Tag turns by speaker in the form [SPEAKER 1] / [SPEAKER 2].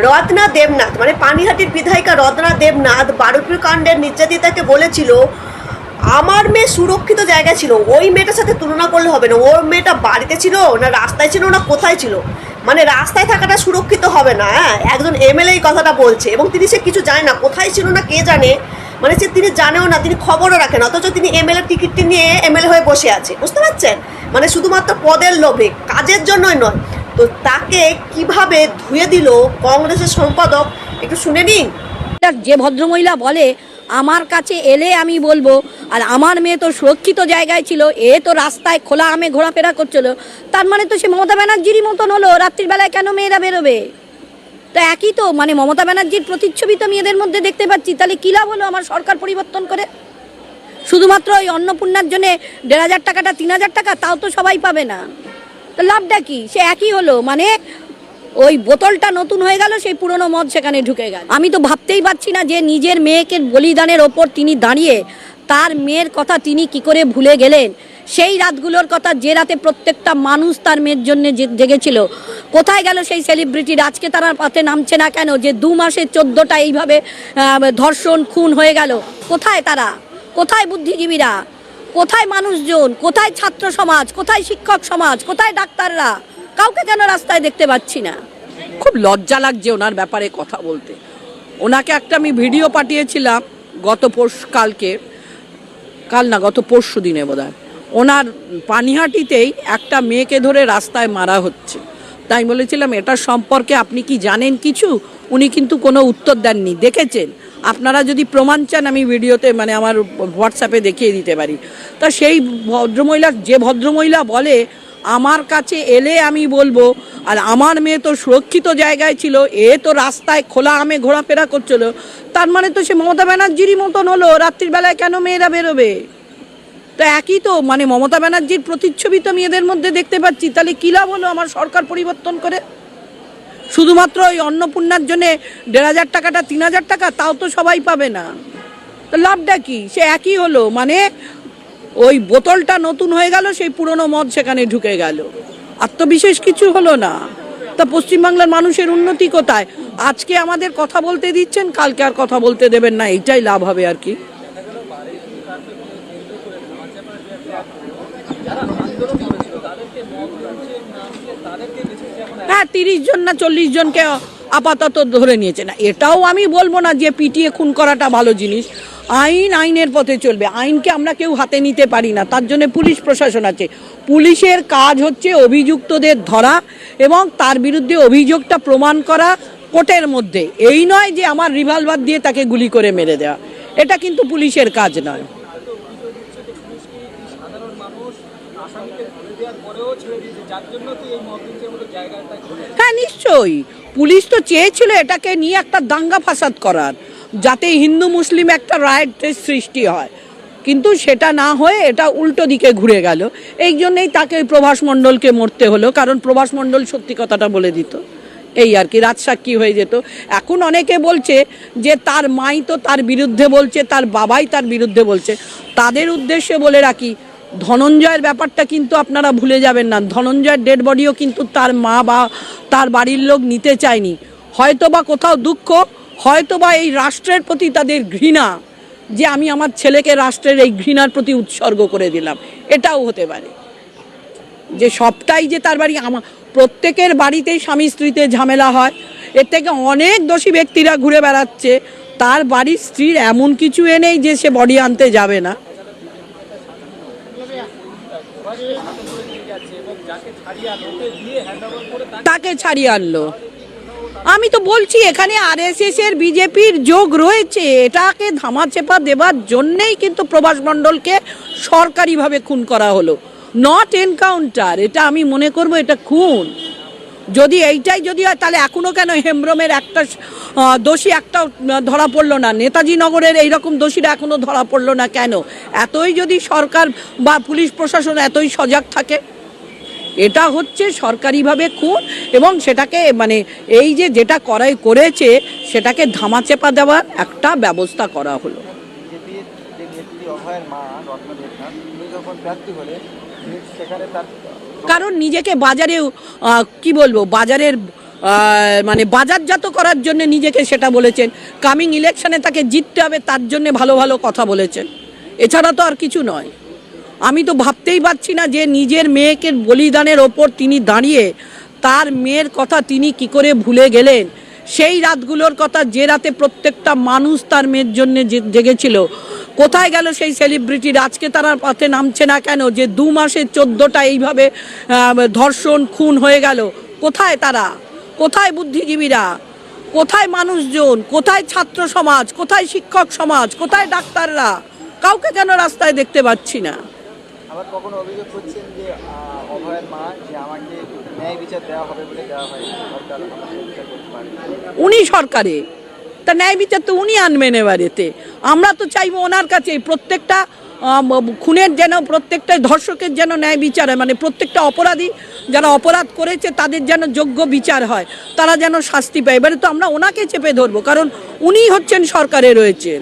[SPEAKER 1] রত্না দেবনাথ মানে পানিহাটির বিধায়িকা রত্না দেবনাথ বারুইপুর কাণ্ডের নির্যাতিতাকে বলেছিল আমার মেয়ে সুরক্ষিত জায়গায় ছিল। ওই মেয়েটার সাথে তুলনা করলে হবে না। ওর মেয়েটা বাড়িতে ছিল না রাস্তায় ছিল না কোথায় ছিল, মানে রাস্তায় থাকাটা সুরক্ষিত হবে না। হ্যাঁ, একজন এমএলএ এই কথাটা বলছে এবং তিনি সে কিছু জানে না, কোথায় ছিল না কে জানে, মানে সে তিনি জানেও না, তিনি খবরও রাখেন, অথচ তিনি এমএলএ টিকিটটি নিয়ে এমএলএ হয়ে বসে আছে। বুঝতে পারছেন, মানে শুধুমাত্র পদের লোভে, কাজের জন্যই নয়। তো তাকে কিভাবে ধুয়ে দিল কংগ্রেসের সম্পাদক, একটু শুনে নিন।
[SPEAKER 2] যে ভদ্রমহিলা বলে আমার কাছে এলে আমি বলবো, আর আমার মেয়ে তো সুরক্ষিত জায়গায় ছিল, এ তো রাস্তায় খোলা আমে ঘোরাফেরা করছিল, তার মানে তো সে মমতা ব্যানার্জিরই মতন হলো। রাত্রির বেলায় কেন মেয়েরা বেরোবে? তো একই তো, মানে মমতা ব্যানার্জির প্রতিচ্ছবি তো মেয়েদের মধ্যে দেখতে পাচ্ছি। তাহলে কী লাভ হলো আমার সরকার পরিবর্তন করে? শুধুমাত্র ওই অন্নপূর্ণার জন্যে ১,৫০০ টাকাটা ৩,০০০ টাকা, তাও তো সবাই পাবে না। তো লাভটা কি? সে একই হলো, মানে ওই বোতলটা নতুন হয়ে গেল, সেই পুরনো মদ সেখানে ঢুকে গেল। আমি তো ভাবতেই পারছি না যে নিজের মেয়েকে বলিদানের ওপর তিনি দাঁড়িয়ে তার মেয়ের কথা তিনি কি করে ভুলে গেলেন। সেই রাতগুলোর কথা, যে রাতে প্রত্যেকটা মানুষ তার মেয়ের জন্য জেগেছিল। কোথায় গেল সেই সেলিব্রিটির? আজকে তারা পথে নামছে না কেন? যে ২ মাসে ১৪টা এইভাবে ধর্ষণ খুন হয়ে গেল, কোথায় তারা? কোথায় বুদ্ধিজীবীরা? কোথায় মানুষজন? কোথায় ছাত্র সমাজ? কোথায় শিক্ষক সমাজ? কোথায় ডাক্তাররা? কাউকে কেন রাস্তায় দেখতে পাচ্ছি না?
[SPEAKER 3] খুব লজ্জা লাগছে ওনার ব্যাপারে কথা বলতে। ওনাকে একটা আমি ভিডিও পাঠিয়েছিলাম গত পরশু দিনে বোধহয়। ওনার পানিহাটিতেই একটা মেয়েকে ধরে রাস্তায় মারা হচ্ছে। তাই বলেছিলাম এটার সম্পর্কে আপনি কি জানেন কিছু? উনি কিন্তু কোনো উত্তর দেননি। দেখেছেন আপনারা, যদি প্রমাণ চান আমি ভিডিওতে মানে আমার হোয়াটসঅ্যাপে দেখিয়ে দিতে পারি। তা সেই ভদ্রমহিলা বলে আমার কাছে এলে আমি বলবো, আর আমার মেয়ে তো সুরক্ষিত জায়গায় ছিল, এ তো রাস্তায় খোলা আমে ঘোরাফেরা করছিল, তার মানে তো সে মমতা ব্যানার্জিরই মতন হলো। রাত্রির বেলায় কেন মেয়েরা বেরোবে? তো একই তো, মানে মমতা ব্যানার্জির প্রতিচ্ছবি তো মেয়েদের মধ্যে দেখতে পাচ্ছি। তাহলে কী লাভ হলো আমার সরকার পরিবর্তন করে? শুধুমাত্র ওই অন্নপূর্ণার জন্যে ১,৫০০ টাকাটা ৩,০০০ টাকা, তাও তো সবাই পাবে না। তো লাভটা কি? সে একই হলো, মানে ওই বোতলটা নতুন হয়ে গেল, সেই পুরনো মদ সেখানে ঢুকে গেল। আর তো বিশেষ কিছু হলো না। তা পশ্চিমবাংলার মানুষের উন্নতি কোথায়? আজকে আমাদের কথা বলতে দিচ্ছেন, কালকে আর কথা বলতে দেবেন না, এইটাই লাভ হবে আর কি। হ্যাঁ, ৩০ জন না ৪০ জনকে আপাতত ধরে নিয়েছে। না, এটাও আমি বলবো না যে পিটিয়ে খুন করাটা ভালো জিনিস। আইনের পথে চলবে। আইনকে আমরা কেউ হাতে নিতে পারি না, তার জন্য পুলিশ প্রশাসন আছে। পুলিশের কাজ হচ্ছে অভিযুক্তদের ধরা এবং তার বিরুদ্ধে অভিযোগটা প্রমাণ করা কোর্টের মধ্যে। এই নয় যে আমার রিভলভার দিয়ে তাকে গুলি করে মেরে দেওয়া, এটা কিন্তু পুলিশের কাজ নয়। হ্যাঁ, নিশ্চয়ই পুলিশ তো চেয়েছিল এটাকে নিয়ে একটা দাঙ্গা ফাসাদ করার, যাতে হিন্দু মুসলিম একটা রায়টের সৃষ্টি হয়, কিন্তু সেটা না হয়ে এটা উল্টো দিকে ঘুরে গেল। এই জন্যেই তাকে প্রভাস মণ্ডলকে মরতে হলো, কারণ প্রভাস মণ্ডল সত্যি কথাটা বলে দিত, এই আর কি, রাজসাক্ষী হয়ে যেত। এখন অনেকে বলছে যে তার মাই তো তার বিরুদ্ধে বলছে, তার বাবাই তার বিরুদ্ধে বলছে। তাদের উদ্দেশ্যে বলে রাখি, ধনঞ্জয়ের ব্যাপারটা কিন্তু আপনারা ভুলে যাবেন না। ধনঞ্জয়ের ডেড বডিও কিন্তু তার মা বা তার বাড়ির লোক নিতে চায়নি। হয়তো বা কোথাও দুঃখ, হয়তো বা এই রাষ্ট্রের প্রতি তাদের ঘৃণা, যে আমি আমার ছেলেকে রাষ্ট্রের এই ঘৃণার প্রতি উৎসর্গ করে দিলাম, এটাও হতে পারে। যে সবটাই যে তার বাড়ি, আমার প্রত্যেকের বাড়িতেই স্বামী স্ত্রীতে ঝামেলা হয়, এর থেকে অনেক দোষী ব্যক্তিরা ঘুরে বেড়াচ্ছে। তার বাড়ির স্ত্রীর এমন কিছু নেই যে সে বডি আনতে যাবে না। তাকে ছাড়িয়ে আনলো। আমি তো বলছি এখানে আরএসএস এর বিজেপির যোগ রয়েছে, এটাকে ধামাচাপা দেবার জন্যেই কিন্তু প্রভাস মণ্ডলকে সরকারিভাবে খুন করা হলো, নট এনকাউন্টার। এটা আমি মনে করব এটা খুন। যদি এইটাই যদি হয়, তাহলে এখনও কেন হেমব্রমের একটা দোষী একটা ধরা পড়লো না? নেতাজি নগরের এইরকম দোষীরা এখনও ধরা পড়লো না কেন? এতই যদি সরকার বা পুলিশ প্রশাসন এতই সজাগ থাকে। এটা হচ্ছে সরকারিভাবে খুন, এবং সেটাকে মানে এই যে যেটা করেছে সেটাকে ধামাচাপা দেওয়ার একটা ব্যবস্থা করা হলো। কারণ নিজেকে বাজারে কি বলবো, বাজারের মানে বাজারজাত করার জন্য নিজেকে সেটা বলেছেন। কামিং ইলেকশনে তাকে জিততে হবে তার জন্য ভালো ভালো কথা বলেছেন, এছাড়া তো আর কিছু নয়। আমি তো ভাবতেই পারছি না যে নিজের মেয়েকে বলিদানের ওপর তিনি দাঁড়িয়ে তার মেয়ের কথা তিনি কি করে ভুলে গেলেন। সেই রাতগুলোর কথা যে রাতে প্রত্যেকটা মানুষ তার মেয়ের জন্য জেগেছিল, কোথায় গেল সেই সেলিব্রিটির? আজকে তারা পথে নামছে না কেন? যে 2 মাসে 14টা এইভাবে ধর্ষণ খুন হয়ে গেল, কোথায় তারা? কোথায় বুদ্ধিজীবীরা? কোথায় মানুষজন? কোথায় ছাত্র সমাজ? কোথায় শিক্ষক সমাজ? কোথায় ডাক্তাররা? কাউকে কেন রাস্তায় দেখতে পাচ্ছি না?
[SPEAKER 4] আবার কখনো অভিযোগ করছেন যে অভয়ের মা যে আমাকে ন্যায় বিচার দেওয়া হবে বলে দেওয়া হয়, সরকার আমাকে বিচার করতে পারে।
[SPEAKER 3] উনি সরকারে, তা ন্যায় বিচার তো উনি আনবেন এবারেতে। আমরা তো চাইবো ওনার কাছে প্রত্যেকটা খুনের যেন, প্রত্যেকটা ধর্ষকের যেন ন্যায় বিচার হয়, মানে প্রত্যেকটা অপরাধী যারা অপরাধ করেছে তাদের যেন যোগ্য বিচার হয়, তারা যেন শাস্তি পায়। এবারে তো আমরা ওনাকে চেপে ধরবো, কারণ উনি হচ্ছেন সরকারে রয়েছেন।